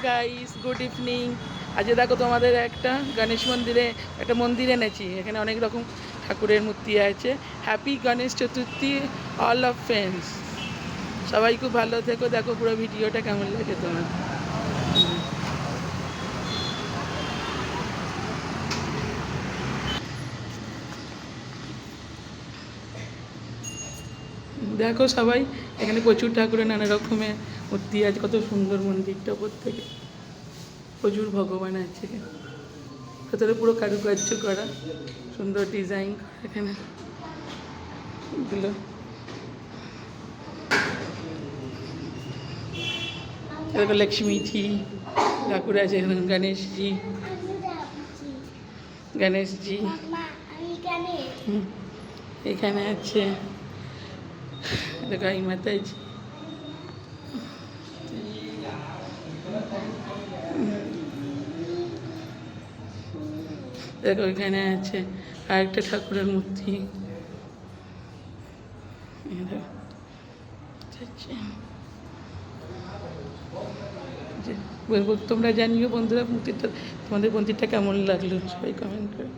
Guys, good evening. আজকে দেখো তোমাদের একটা গণেশ মন্দিরে একটা মন্দির এনেছি। এখানে অনেক রকম ঠাকুরের মূর্তি আছে। Happy Ganesh Chaturthi all of friends. সবাই খুব ভালো থেকো। দেখো পুরো ভিডিওটা কেমন লাগে তোমার। দেখো সবাই, এখানে প্রচুর ঠাকুরের নানা রকমের মূর্তি আছে। কত সুন্দর মন্দিরটা, ওপর থেকে প্রচুর ভগবান আছে। ভেতরে পুরো কারুকার্য করা, সুন্দর ডিজাইন এখানে এগুলো। দেখো লক্ষ্মীজি ঠাকুর আছে, গণেশজি গণেশজি এখানে আছে। দেখো এই মাতাজি, দেখো এখানে আছে আরেকটা ঠাকুরের মূর্তি। তোমরা জানিও বন্ধুরা, মন্দিরটা তোমাদের মন্দিরটা কেমন লাগলো, সবাই কমেন্ট করে।